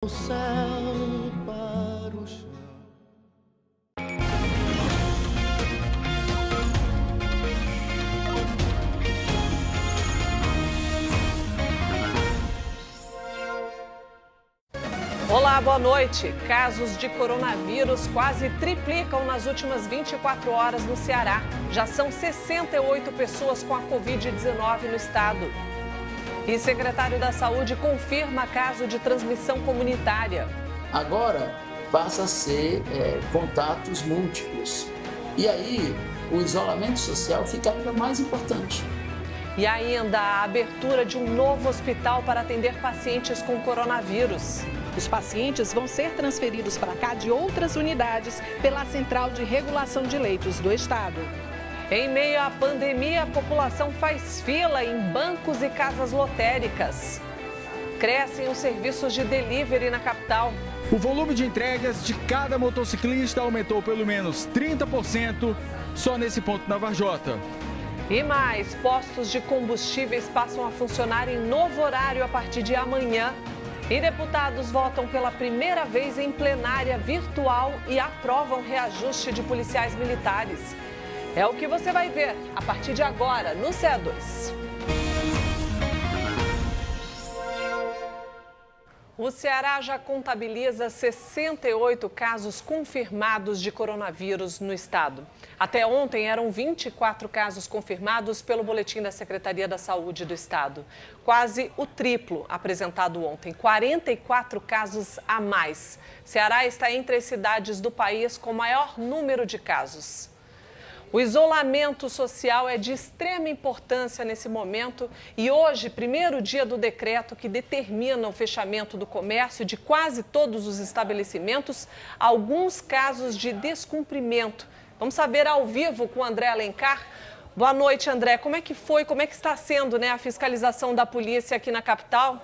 O céu para o chão. Olá, boa noite. Casos de coronavírus quase triplicam nas últimas 24 horas no Ceará. Já são 68 pessoas com a Covid-19 no estado. E secretário da Saúde confirma caso de transmissão comunitária. Agora passa a ser contatos múltiplos. E aí o isolamento social fica ainda mais importante. E ainda a abertura de um novo hospital para atender pacientes com coronavírus. Os pacientes vão ser transferidos para cá de outras unidades pela Central de Regulação de Leitos do Estado. Em meio à pandemia, a população faz fila em bancos e casas lotéricas. Crescem os serviços de delivery na capital. O volume de entregas de cada motociclista aumentou pelo menos 30% só nesse ponto na Varjota. E mais, postos de combustíveis passam a funcionar em novo horário a partir de amanhã. E deputados votam pela primeira vez em plenária virtual e aprovam reajuste de policiais militares. É o que você vai ver a partir de agora no CE2. O Ceará já contabiliza 68 casos confirmados de coronavírus no estado. Até ontem eram 24 casos confirmados pelo boletim da Secretaria da Saúde do estado. Quase o triplo apresentado ontem, 44 casos a mais. Ceará está entre as cidades do país com maior número de casos. O isolamento social é de extrema importância nesse momento e hoje, primeiro dia do decreto que determina o fechamento do comércio de quase todos os estabelecimentos, alguns casos de descumprimento. Vamos saber ao vivo com o André Alencar. Boa noite, André. Como é que foi, como é que está sendo, a fiscalização da polícia aqui na capital?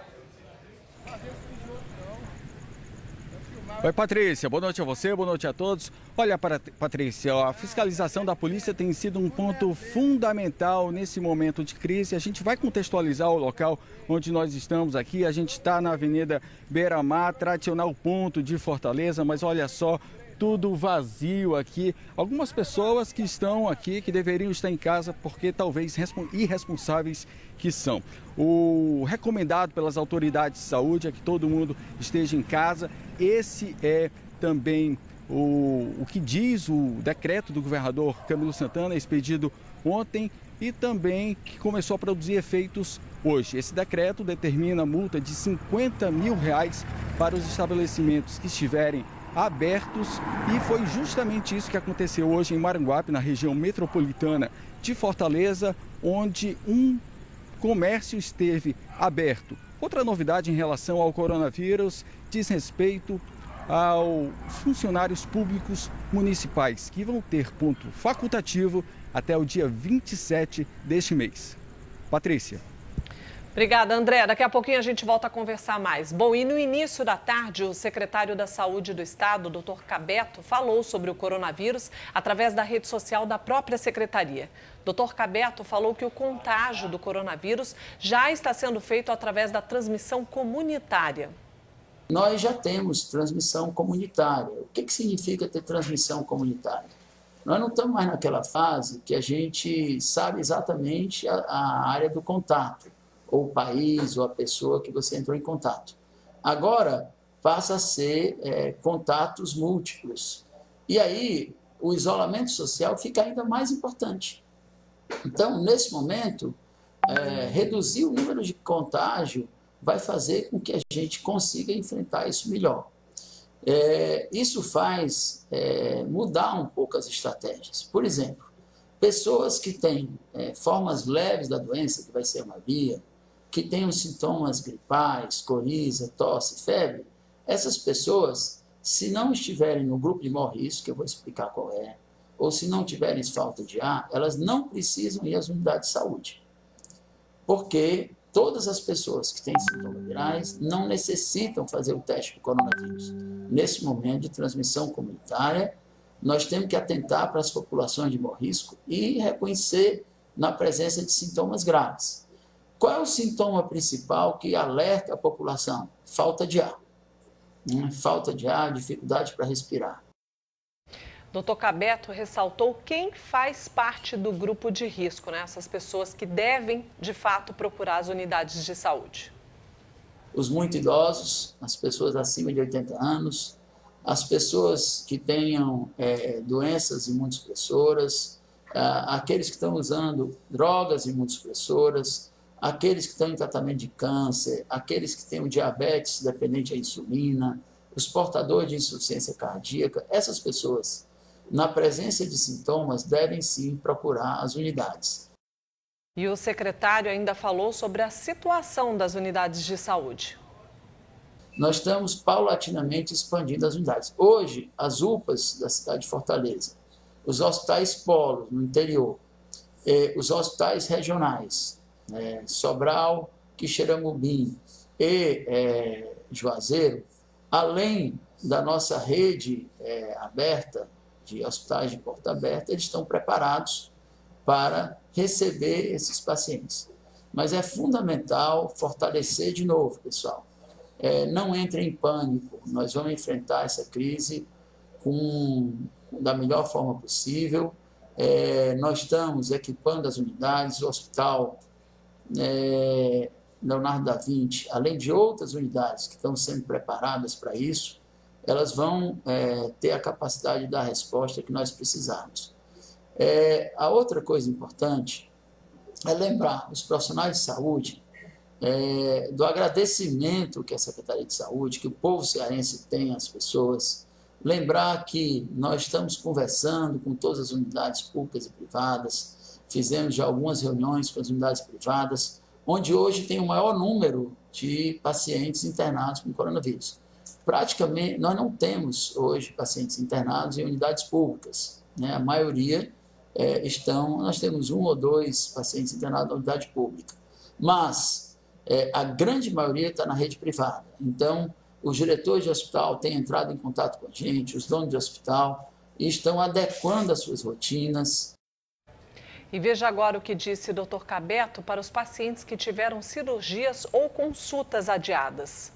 Oi, Patrícia, boa noite a você, boa noite a todos. Olha, Patrícia, a fiscalização da polícia tem sido um ponto fundamental nesse momento de crise. A gente vai contextualizar o local onde nós estamos aqui. A gente está na Avenida Beira-Mar, tradicional ponto de Fortaleza, mas olha só, tudo vazio aqui. Algumas pessoas que estão aqui, que deveriam estar em casa, porque talvez irresponsáveis que são. O recomendado pelas autoridades de saúde é que todo mundo esteja em casa. Esse é também o que diz o decreto do governador Camilo Santana, expedido ontem e também que começou a produzir efeitos hoje. Esse decreto determina multa de R$50 mil para os estabelecimentos que estiverem abertos e foi justamente isso que aconteceu hoje em Maranguape, na região metropolitana de Fortaleza, onde um comércio esteve aberto. Outra novidade em relação ao coronavírus diz respeito aos funcionários públicos municipais, que vão ter ponto facultativo até o dia 27 deste mês. Patrícia. Obrigada, André. Daqui a pouquinho a gente volta a conversar mais. Bom, e no início da tarde, o secretário da Saúde do Estado, Dr. Cabeto, falou sobre o coronavírus através da rede social da própria secretaria. Dr. Cabeto falou que o contágio do coronavírus já está sendo feito através da transmissão comunitária. Nós já temos transmissão comunitária. O que significa ter transmissão comunitária? Nós não estamos mais naquela fase que a gente sabe exatamente a área do contato, ou o país, ou a pessoa que você entrou em contato. Agora, passa a ser contatos múltiplos. E aí, o isolamento social fica ainda mais importante. Então, nesse momento, reduzir o número de contágio vai fazer com que a gente consiga enfrentar isso melhor. Isso faz mudar um pouco as estratégias. Por exemplo, pessoas que têm formas leves da doença, que vai ser uma via, que têm os sintomas gripais, coriza, tosse, febre, essas pessoas, se não estiverem no grupo de maior risco, que eu vou explicar qual é, ou se não tiverem falta de ar, elas não precisam ir às unidades de saúde. Porque todas as pessoas que têm sintomas virais não necessitam fazer o teste do coronavírus. Nesse momento de transmissão comunitária, nós temos que atentar para as populações de maior risco e reconhecer na presença de sintomas graves. Qual é o sintoma principal que alerta a população? Falta de ar. falta de ar, dificuldade para respirar. Dr. Cabeto ressaltou quem faz parte do grupo de risco, né? Essas pessoas que devem, de fato, procurar as unidades de saúde. Os muito idosos, as pessoas acima de 80 anos, as pessoas que tenham doenças imunossupressoras, aqueles que estão usando drogas imunossupressoras, aqueles que estão em tratamento de câncer, aqueles que têm o diabetes dependente da insulina, os portadores de insuficiência cardíaca, essas pessoas, na presença de sintomas, devem sim procurar as unidades. E o secretário ainda falou sobre a situação das unidades de saúde. Nós estamos paulatinamente expandindo as unidades. Hoje, as UPAs da cidade de Fortaleza, os hospitais polos no interior, os hospitais regionais, Sobral, Quixeramobim e Juazeiro, além da nossa rede aberta, de hospitais de porta aberta, eles estão preparados para receber esses pacientes. Mas é fundamental fortalecer de novo, pessoal. Não entrem em pânico, nós vamos enfrentar essa crise da melhor forma possível. Nós estamos equipando as unidades, o hospital Leonardo da Vinci, além de outras unidades que estão sendo preparadas para isso, elas vão ter a capacidade de dar a resposta que nós precisamos. A outra coisa importante é lembrar os profissionais de saúde do agradecimento que a Secretaria de Saúde, que o povo cearense tem às pessoas, lembrar que nós estamos conversando com todas as unidades públicas e privadas, fizemos já algumas reuniões com as unidades privadas, onde hoje tem o maior número de pacientes internados com coronavírus. Praticamente, nós não temos hoje pacientes internados em unidades públicas, né? A maioria nós temos 1 ou 2 pacientes internados na unidade pública, mas a grande maioria está na rede privada. Então, os diretores de hospital têm entrado em contato com a gente, os donos de hospital, e estão adequando as suas rotinas. E veja agora o que disse o Dr. Cabeto para os pacientes que tiveram cirurgias ou consultas adiadas.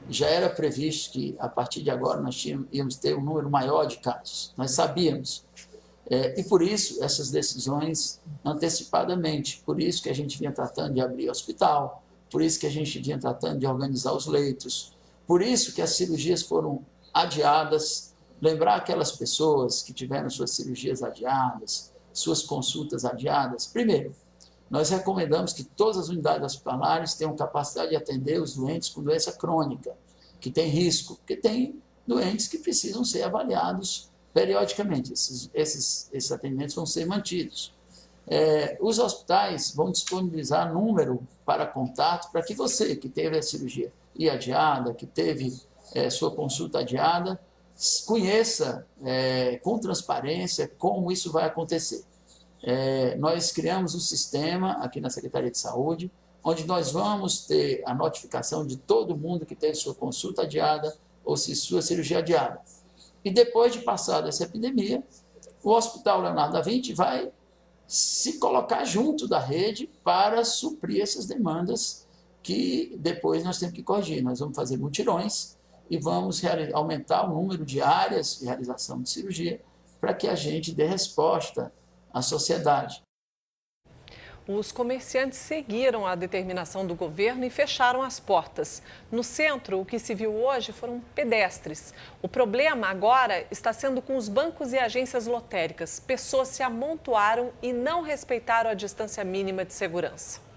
Já era previsto que, a partir de agora, nós íamos ter um número maior de casos. Nós sabíamos. E por isso, essas decisões antecipadamente. Por isso que a gente vinha tratando de abrir hospital, por isso que a gente vinha tratando de organizar os leitos, por isso que as cirurgias foram adiadas. Lembrar aquelas pessoas que tiveram suas cirurgias adiadas, suas consultas adiadas. Primeiro, nós recomendamos que todas as unidades hospitalares tenham capacidade de atender os doentes com doença crônica, que tem risco, porque tem doentes que precisam ser avaliados periodicamente. Esses atendimentos vão ser mantidos. Os hospitais vão disponibilizar número para contato para que você, que teve a cirurgia adiada, que teve sua consulta adiada, conheça com transparência como isso vai acontecer. Nós criamos um sistema aqui na Secretaria de Saúde, onde nós vamos ter a notificação de todo mundo que teve sua consulta adiada ou sua cirurgia adiada. E depois de passada essa epidemia, o Hospital Leonardo da Vinci vai se colocar junto da rede para suprir essas demandas que depois nós temos que corrigir. Nós vamos fazer mutirões e vamos aumentar o número de áreas de realização de cirurgia para que a gente dê resposta à sociedade. Os comerciantes seguiram a determinação do governo e fecharam as portas. No centro, o que se viu hoje foram pedestres. O problema agora está sendo com os bancos e agências lotéricas. Pessoas se amontoaram e não respeitaram a distância mínima de segurança.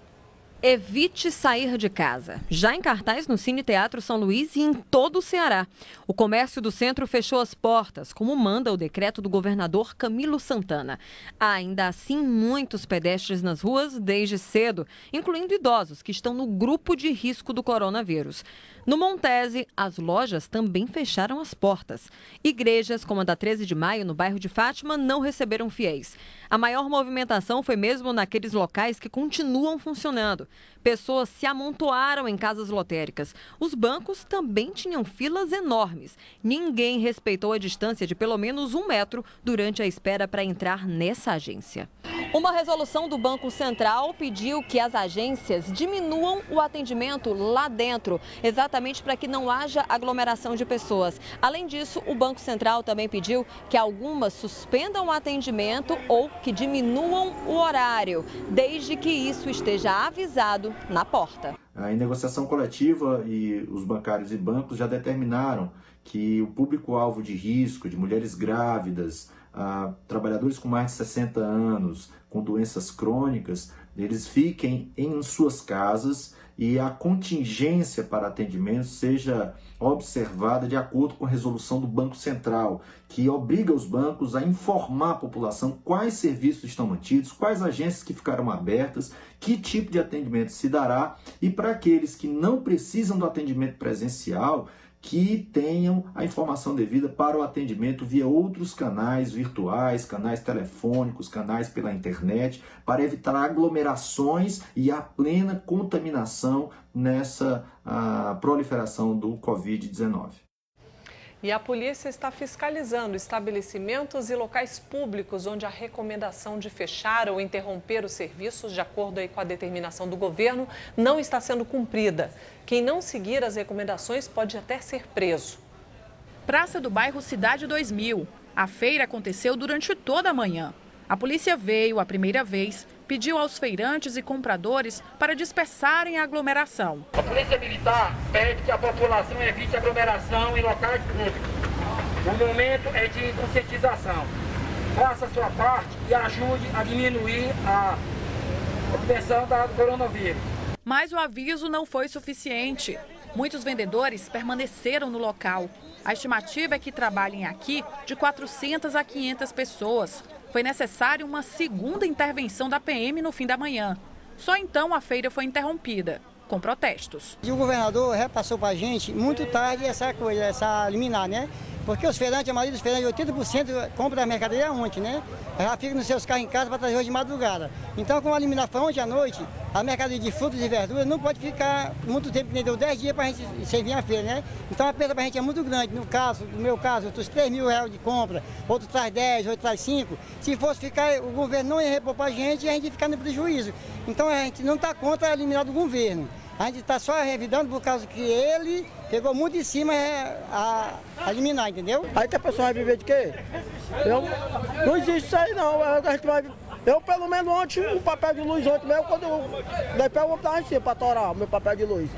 Evite sair de casa. Já em cartaz no Cine Teatro São Luís e em todo o Ceará. O comércio do centro fechou as portas, como manda o decreto do governador Camilo Santana. Há ainda assim muitos pedestres nas ruas desde cedo, incluindo idosos que estão no grupo de risco do coronavírus. No Montese, as lojas também fecharam as portas. Igrejas, como a da 13 de Maio, no bairro de Fátima, não receberam fiéis. A maior movimentação foi mesmo naqueles locais que continuam funcionando. Pessoas se amontoaram em casas lotéricas. Os bancos também tinham filas enormes. Ninguém respeitou a distância de pelo menos 1 metro durante a espera para entrar nessa agência. Uma resolução do Banco Central pediu que as agências diminuam o atendimento lá dentro, exatamente para que não haja aglomeração de pessoas. Além disso, o Banco Central também pediu que algumas suspendam o atendimento ou que diminuam o horário, desde que isso esteja avisado na porta. Em negociação coletiva, e os bancários e bancos já determinaram que o público-alvo de risco, de mulheres grávidas, trabalhadores com mais de 60 anos, com doenças crônicas, eles fiquem em suas casas e a contingência para atendimento seja observada de acordo com a resolução do Banco Central, que obriga os bancos a informar a população quais serviços estão mantidos, quais agências que ficaram abertas, que tipo de atendimento se dará, e para aqueles que não precisam do atendimento presencial, que tenham a informação devida para o atendimento via outros canais virtuais, canais telefônicos, canais pela internet, para evitar aglomerações e a plena contaminação nessa proliferação do Covid-19. E a polícia está fiscalizando estabelecimentos e locais públicos onde a recomendação de fechar ou interromper os serviços, de acordo com a determinação do governo, não está sendo cumprida. Quem não seguir as recomendações pode até ser preso. Praça do bairro Cidade 2000. A feira aconteceu durante toda a manhã. A polícia veio a primeira vez, pediu aos feirantes e compradores para dispersarem a aglomeração. A Polícia Militar pede que a população evite aglomeração em locais públicos. O momento é de conscientização. Faça a sua parte e ajude a diminuir a dimensão do coronavírus. Mas o aviso não foi suficiente. Muitos vendedores permaneceram no local. A estimativa é que trabalhem aqui de 400 a 500 pessoas. Foi necessária uma segunda intervenção da PM no fim da manhã. Só então a feira foi interrompida, com protestos. E o governador repassou para a gente muito tarde essa liminar, né? Porque os feirantes, a maioria dos feirantes, 80% compra a mercadoria ontem, né? Já fica nos seus carros em casa para trazer hoje de madrugada. Então, como a liminar foi ontem à noite, a mercadoria de frutas e verduras não pode ficar muito tempo, que nem deu 10 dias para a gente servir a feira, né? Então a perda para a gente é muito grande. No meu caso, eu trouxe R$3.000 de compra, outro traz 10, outro traz 5. Se fosse ficar, o governo não ia repor para a gente e a gente ia ficar no prejuízo. Então a gente não está contra a liminar do governo. A gente está só revidando por causa que ele pegou muito em cima a liminar, entendeu? Aí que a pessoa vai viver de quê? Não existe isso aí não. A gente vai... Eu, pelo menos, ontem, o papel de luz ontem mesmo, quando eu vou botar em cima para torar o meu papel de luz.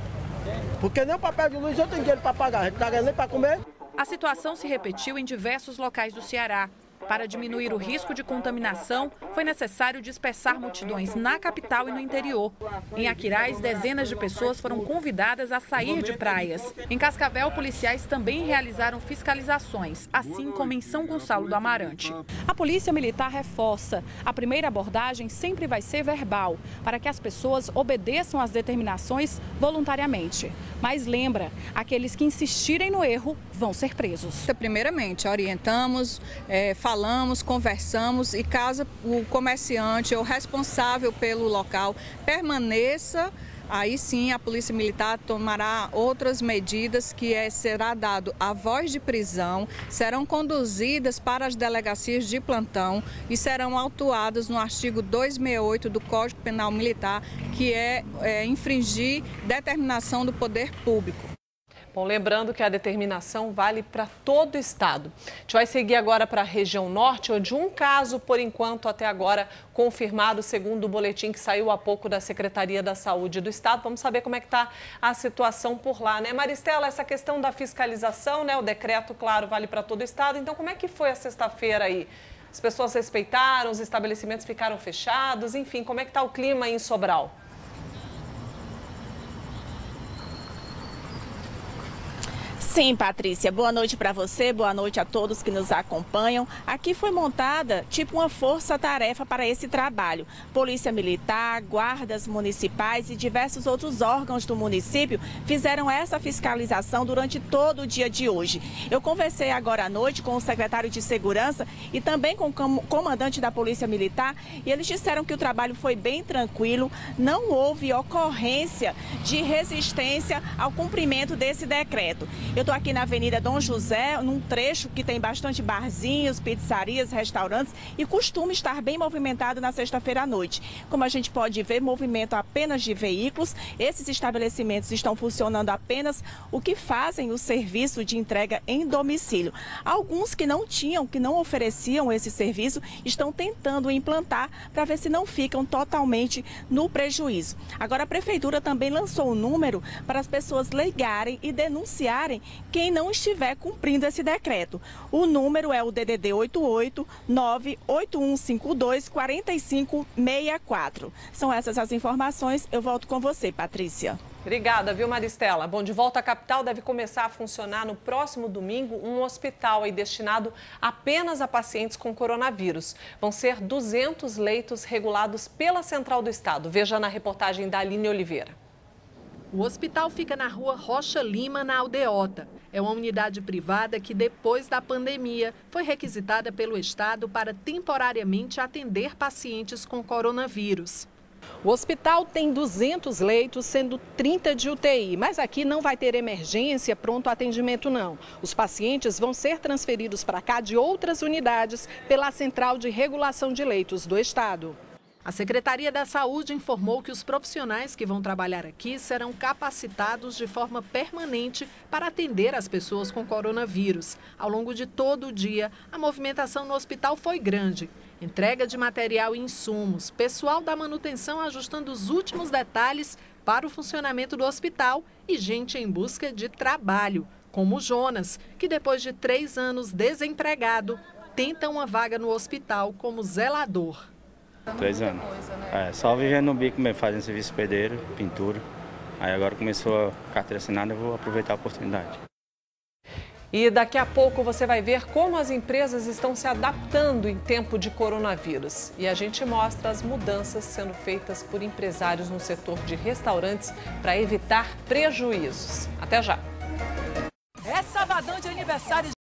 Porque nem o papel de luz eu tenho dinheiro para pagar, a gente não está ganhando nem para comer. A situação se repetiu em diversos locais do Ceará. Para diminuir o risco de contaminação, foi necessário dispersar multidões na capital e no interior. Em Aquiraz, dezenas de pessoas foram convidadas a sair de praias. Em Cascavel, policiais também realizaram fiscalizações, assim como em São Gonçalo do Amarante. A Polícia Militar reforça: a primeira abordagem sempre vai ser verbal, para que as pessoas obedeçam às determinações voluntariamente. Mas lembra, aqueles que insistirem no erro vão ser presos. Primeiramente, orientamos, falamos, conversamos e caso o comerciante ou responsável pelo local permaneça, aí sim a Polícia Militar tomará outras medidas, que será dado a voz de prisão, serão conduzidas para as delegacias de plantão e serão autuadas no artigo 268 do Código Penal Militar, que é infringir determinação do poder público. Bom, lembrando que a determinação vale para todo o estado. A gente vai seguir agora para a região norte, onde um caso, por enquanto, até agora, confirmado, segundo o boletim que saiu há pouco da Secretaria da Saúde do Estado. Vamos saber como é que está a situação por lá, né? Maristela, essa questão da fiscalização, né? O decreto, claro, vale para todo o estado. Então, como é que foi a sexta-feira aí? As pessoas respeitaram, os estabelecimentos ficaram fechados, enfim, como é que está o clima aí em Sobral? Sim, Patrícia. Boa noite para você, boa noite a todos que nos acompanham. Aqui foi montada tipo uma força-tarefa para esse trabalho. Polícia Militar, guardas municipais e diversos outros órgãos do município fizeram essa fiscalização durante todo o dia de hoje. Eu conversei agora à noite com o secretário de Segurança e também com o comandante da Polícia Militar e eles disseram que o trabalho foi bem tranquilo, não houve ocorrência de resistência ao cumprimento desse decreto. Eu estou aqui na Avenida Dom José, num trecho que tem bastante barzinhos, pizzarias, restaurantes e costuma estar bem movimentado na sexta-feira à noite. Como a gente pode ver, movimento apenas de veículos. Esses estabelecimentos estão funcionando apenas o que fazem o serviço de entrega em domicílio. Alguns que não ofereciam esse serviço, estão tentando implantar para ver se não ficam totalmente no prejuízo. Agora, a Prefeitura também lançou um número para as pessoas ligarem e denunciarem quem não estiver cumprindo esse decreto. O número é o DDD 88 98152 4564. São essas as informações. Eu volto com você, Patrícia. Obrigada, viu, Maristela? Bom, de volta à capital, deve começar a funcionar no próximo domingo um hospital aí destinado apenas a pacientes com coronavírus. Vão ser 200 leitos regulados pela Central do Estado. Veja na reportagem da Aline Oliveira. O hospital fica na rua Rocha Lima, na Aldeota. É uma unidade privada que, depois da pandemia, foi requisitada pelo Estado para temporariamente atender pacientes com coronavírus. O hospital tem 200 leitos, sendo 30 de UTI, mas aqui não vai ter emergência, pronto atendimento não. Os pacientes vão ser transferidos para cá de outras unidades pela Central de Regulação de Leitos do Estado. A Secretaria da Saúde informou que os profissionais que vão trabalhar aqui serão capacitados de forma permanente para atender as pessoas com coronavírus. Ao longo de todo o dia, a movimentação no hospital foi grande. Entrega de material e insumos, pessoal da manutenção ajustando os últimos detalhes para o funcionamento do hospital e gente em busca de trabalho, como o Jonas, que depois de 3 anos desempregado, tenta uma vaga no hospital como zelador. 3 anos. Só vivendo no bico mesmo, fazendo serviço de pedreiro, pintura. Aí agora começou a carteira assinada, eu vou aproveitar a oportunidade. E daqui a pouco você vai ver como as empresas estão se adaptando em tempo de coronavírus. E a gente mostra as mudanças sendo feitas por empresários no setor de restaurantes para evitar prejuízos. Até já! É sabadão de aniversário